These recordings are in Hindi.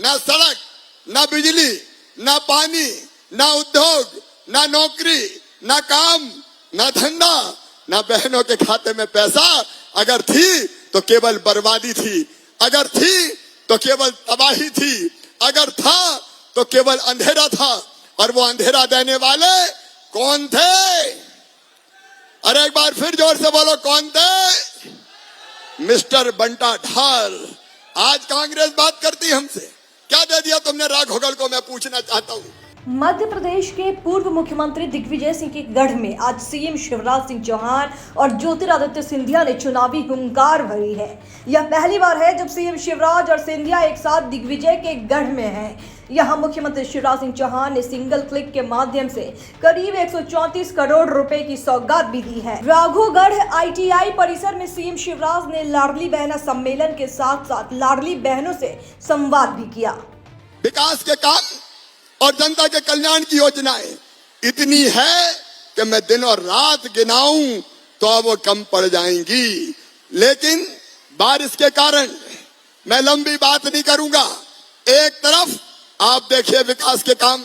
ना सड़क, ना बिजली, ना पानी, ना उद्योग, ना नौकरी, ना काम, ना धंधा, ना बहनों के खाते में पैसा। अगर थी तो केवल बर्बादी थी, अगर थी तो केवल तबाही थी, अगर था तो केवल अंधेरा था। और वो अंधेरा देने वाले कौन थे? अरे एक बार फिर जोर से बोलो, कौन थे? मिस्टर बंटा ढाल। आज कांग्रेस बात करती हमसे, क्या दे दिया तुमने राघोगढ़ को? मैं पूछना चाहता हूँ। मध्य प्रदेश के पूर्व मुख्यमंत्री दिग्विजय सिंह के गढ़ में आज सीएम शिवराज सिंह चौहान और ज्योतिरादित्य सिंधिया ने चुनावी हुंकार भरी है। यह पहली बार है जब सीएम शिवराज और सिंधिया एक साथ दिग्विजय के गढ़ में हैं। यहां मुख्यमंत्री शिवराज सिंह चौहान ने सिंगल क्लिक के माध्यम से करीब 134 करोड़ रुपए की सौगात भी दी है। राघोगढ़ ITI परिसर में सीएम शिवराज ने लाडली बहना सम्मेलन के साथ साथ लाडली बहनों से संवाद भी किया। विकास के काम और जनता के कल्याण की योजनाएं इतनी है कि मैं दिन और रात गिनाऊं तो अब वो कम पड़ जाएंगी। लेकिन बारिश के कारण मैं लंबी बात नहीं करूंगा। एक तरफ आप देखिए विकास के काम,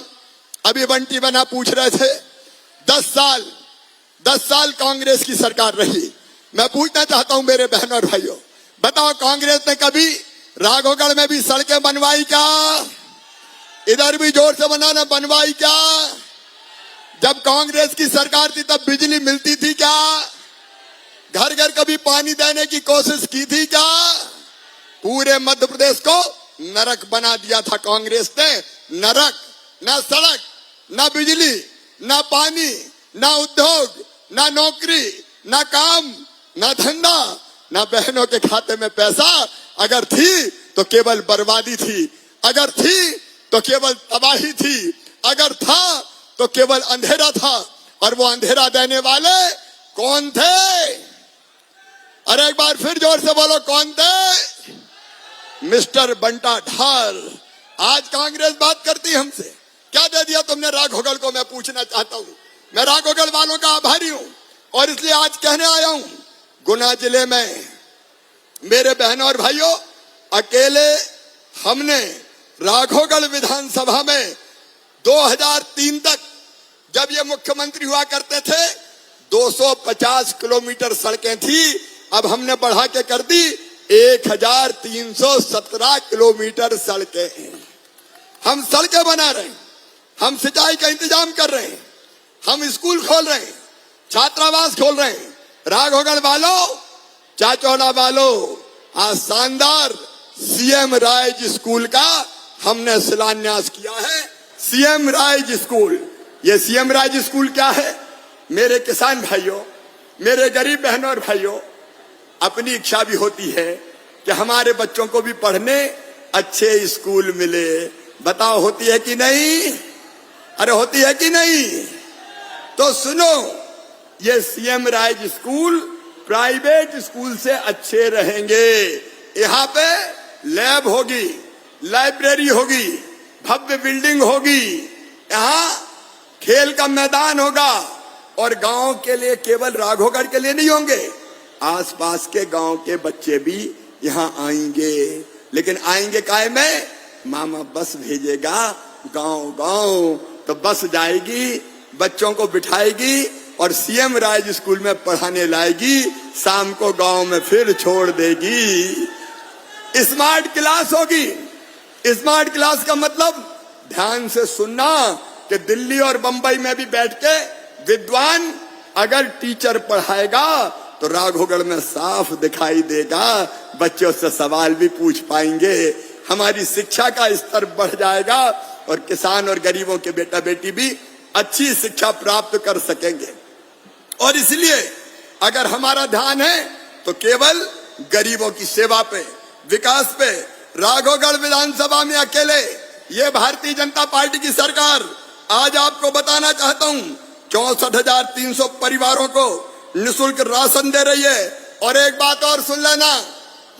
अभी बंटी बना पूछ रहे थे 10 साल कांग्रेस की सरकार रही। मैं पूछना चाहता हूं मेरे बहनों और भाइयों, बताओ कांग्रेस ने कभी राघोगढ़ में भी सड़कें बनवाई क्या? इधर भी जोर से बनाना, बनवाई क्या? जब कांग्रेस की सरकार थी तब बिजली मिलती थी क्या? घर घर कभी पानी देने की कोशिश की थी क्या? पूरे मध्य प्रदेश को नरक बना दिया था कांग्रेस ने। नरक, ना सड़क, ना बिजली, ना पानी, ना उद्योग, ना नौकरी, ना काम, ना धंधा, ना बहनों के खाते में पैसा। अगर थी तो केवल बर्बादी थी, अगर थी तो केवल तबाही थी, अगर था तो केवल अंधेरा था। और वो अंधेरा देने वाले कौन थे? अरे एक बार फिर जोर से बोलो, कौन थे? मिस्टर बंटा ढाल। आज कांग्रेस बात करती हमसे, क्या दे दिया तुमने राघोगढ़ को? मैं पूछना चाहता हूं। मैं राघोगढ़ वालों का आभारी हूं और इसलिए आज कहने आया हूं, गुना जिले में मेरे बहनों और भाइयों, अकेले हमने राघोगढ़ विधानसभा में 2003 तक जब ये मुख्यमंत्री हुआ करते थे 250 किलोमीटर सड़कें थी। अब हमने बढ़ा के कर दी 1317 किलोमीटर सड़कें। हम सड़कें बना रहे हैं, हम सिंचाई का इंतजाम कर रहे हैं, हम स्कूल खोल रहे हैं, छात्रावास खोल रहे हैं। राघोगढ़ वालों, चाचौड़ा वालों, आज शानदार सीएम राइज स्कूल का हमने शिलान्यास किया है। सीएम राइज स्कूल, ये सीएम राइज स्कूल क्या है? मेरे किसान भाइयों, मेरे गरीब बहनों और भाइयों, अपनी इच्छा भी होती है कि हमारे बच्चों को भी पढ़ने अच्छे स्कूल मिले। बताओ होती है कि नहीं? अरे होती है कि नहीं? तो सुनो, ये CM rise school private school से अच्छे रहेंगे। यहाँ पे लैब होगी, लाइब्रेरी होगी, भव्य बिल्डिंग होगी, यहाँ खेल का मैदान होगा। और गांव के लिए, केवल राघोगढ़ के लिए नहीं होंगे, आसपास के गांव के बच्चे भी यहाँ आएंगे। लेकिन आएंगे काय में? मामा बस भेजेगा गांव गांव, तो बस जाएगी, बच्चों को बिठाएगी और सीएम राइज स्कूल में पढ़ाने लाएगी, शाम को गांव में फिर छोड़ देगी। स्मार्ट क्लास होगी। स्मार्ट क्लास का मतलब ध्यान से सुनना कि दिल्ली और बंबई में भी बैठ के विद्वान अगर टीचर पढ़ाएगा तो राघोगढ़ में साफ दिखाई देगा, बच्चों से सवाल भी पूछ पाएंगे, हमारी शिक्षा का स्तर बढ़ जाएगा और किसान और गरीबों के बेटा बेटी भी अच्छी शिक्षा प्राप्त कर सकेंगे। और इसलिए अगर हमारा ध्यान है तो केवल गरीबों की सेवा पे, विकास पे। राघोगढ़ विधानसभा में अकेले ये भारतीय जनता पार्टी की सरकार, आज आपको बताना चाहता हूं, 64,300 परिवारों को निःशुल्क राशन दे रही है। और एक बात और सुन लेना,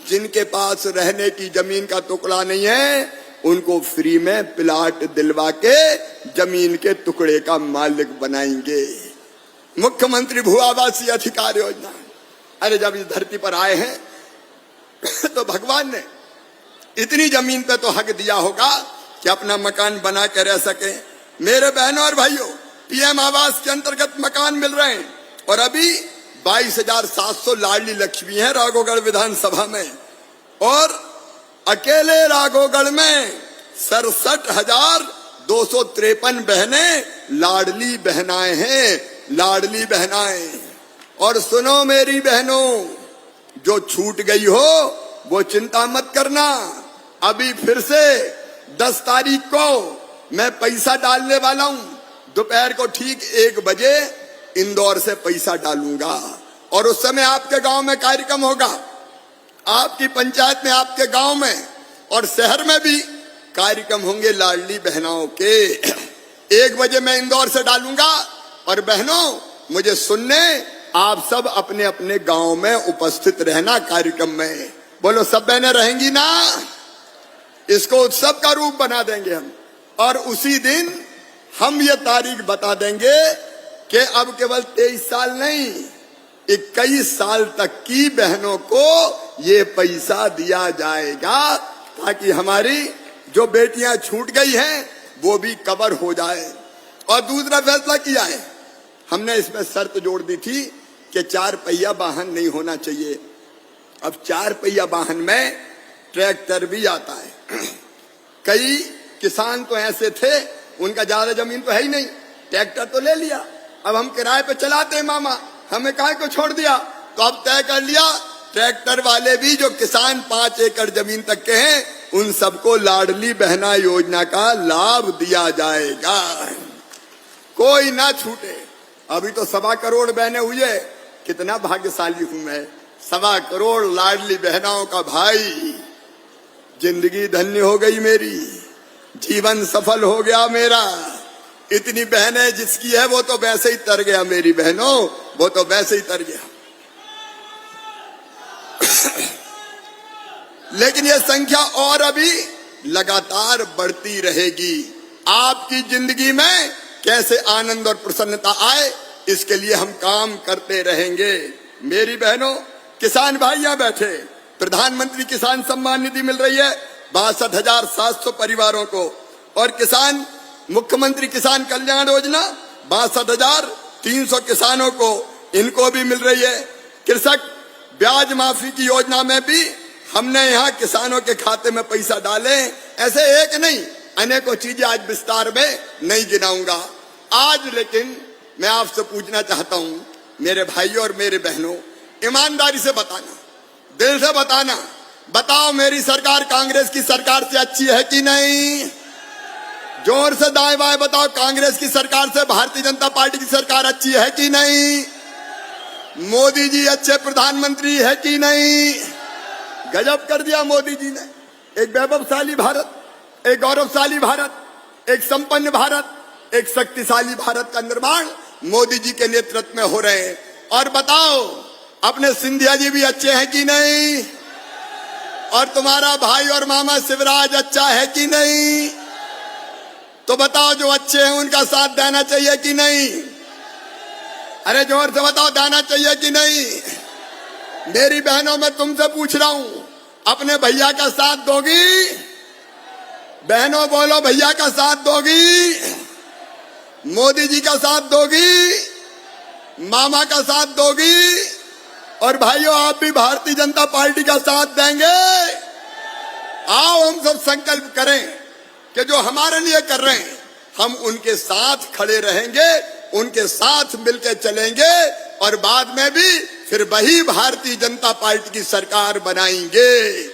जिनके पास रहने की जमीन का टुकड़ा नहीं है उनको फ्री में प्लाट दिलवा के जमीन के टुकड़े का मालिक बनाएंगे। मुख्यमंत्री भू आवासीय अधिकार योजना। अरे जब इस धरती पर आए हैं तो भगवान ने इतनी जमीन पे तो हक दिया होगा कि अपना मकान बना के रह सके। मेरे बहनों और भाइयों, पीएम आवास के अंतर्गत मकान मिल रहे हैं और अभी 22,700 लाडली लक्ष्मी है राघोगढ़ विधानसभा में, और अकेले राघोगढ़ में 67,253 बहनें लाडली बहनाएं हैं, लाडली बहनाएं। और सुनो मेरी बहनों, जो छूट गई हो वो चिंता मत करना। अभी फिर से 10 तारीख को मैं पैसा डालने वाला हूं। दोपहर को ठीक 1 बजे इंदौर से पैसा डालूंगा और उस समय आपके गांव में कार्यक्रम होगा, आपकी पंचायत में, आपके गांव में और शहर में भी कार्यक्रम होंगे लाडली बहनों के। 1 बजे मैं इंदौर से डालूंगा और बहनों मुझे सुनने आप सब अपने अपने गांव में उपस्थित रहना कार्यक्रम में। बोलो, सब बहनें रहेंगी ना? इसको उत्सव का रूप बना देंगे हम, और उसी दिन हम ये तारीख बता देंगे कि अब केवल 23 साल नहीं, 21 साल तक की बहनों को ये पैसा दिया जाएगा, ताकि हमारी जो बेटियां छूट गई हैं वो भी कवर हो जाए। और दूसरा फैसला किया है हमने, इसमें शर्त जोड़ दी थी कि 4 पहिया वाहन नहीं होना चाहिए। अब 4 पहिया वाहन में ट्रैक्टर भी आता है। कई किसान तो ऐसे थे, उनका ज्यादा जमीन तो है ही नहीं, ट्रैक्टर तो ले लिया, अब हम किराए पे चलाते हैं मामा, हमें काहे को छोड़ दिया। तो अब तय कर लिया ट्रैक्टर वाले भी जो किसान 5 एकड़ जमीन तक के हैं उन सबको लाडली बहना योजना का लाभ दिया जाएगा, कोई ना छूटे। अभी तो 1.25 करोड़ बहनें हुई है, कितना भाग्यशाली हूं मैं। 1.25 करोड़ लाडली बहनों का भाई, जिंदगी धन्य हो गई मेरी, जीवन सफल हो गया मेरा। इतनी बहनें जिसकी है वो तो वैसे ही तर गया मेरी बहनों, वो तो वैसे ही तर गया। लेकिन ये संख्या और अभी लगातार बढ़ती रहेगी। आपकी जिंदगी में कैसे आनंद और प्रसन्नता आए, इसके लिए हम काम करते रहेंगे। मेरी बहनों, किसान भाई यहाँ बैठे, प्रधानमंत्री किसान सम्मान निधि मिल रही है 62,700 परिवारों को, और किसान मुख्यमंत्री किसान कल्याण योजना 62,300 किसानों को, इनको भी मिल रही है। कृषक ब्याज माफी की योजना में भी हमने यहाँ किसानों के खाते में पैसा डाले। ऐसे एक नहीं, अनेकों चीजें आज विस्तार में नहीं गिनाऊंगा आज। लेकिन मैं आपसे पूछना चाहता हूं मेरे भाइयों और मेरे बहनों, ईमानदारी से बताना, दिल से बताना, बताओ मेरी सरकार कांग्रेस की सरकार से अच्छी है कि नहीं? जोर से दाएं बाएं बताओ, कांग्रेस की सरकार से भारतीय जनता पार्टी की सरकार अच्छी है कि नहीं? मोदी जी अच्छे प्रधानमंत्री है कि नहीं? गजब कर दिया मोदी जी ने। एक वैभवशाली भारत, एक गौरवशाली भारत, एक संपन्न भारत, एक शक्तिशाली भारत का निर्माण मोदी जी के नेतृत्व में हो रहे हैं। और बताओ अपने सिंधिया जी भी अच्छे हैं कि नहीं? और तुम्हारा भाई और मामा शिवराज अच्छा है कि नहीं? तो बताओ जो अच्छे हैं उनका साथ देना चाहिए कि नहीं? अरे जोर से बताओ, देना चाहिए कि नहीं? मेरी बहनों, मैं तुमसे पूछ रहा हूं, अपने भैया का साथ दोगी? बहनों बोलो, भैया का साथ दोगी? मोदी जी का साथ दोगी? मामा का साथ दोगी? और भाइयों, आप भी भारतीय जनता पार्टी का साथ देंगे? आओ हम सब संकल्प करें कि जो हमारे लिए कर रहे हैं हम उनके साथ खड़े रहेंगे, उनके साथ मिलकर चलेंगे, और बाद में भी फिर वही भारतीय जनता पार्टी की सरकार बनाएंगे।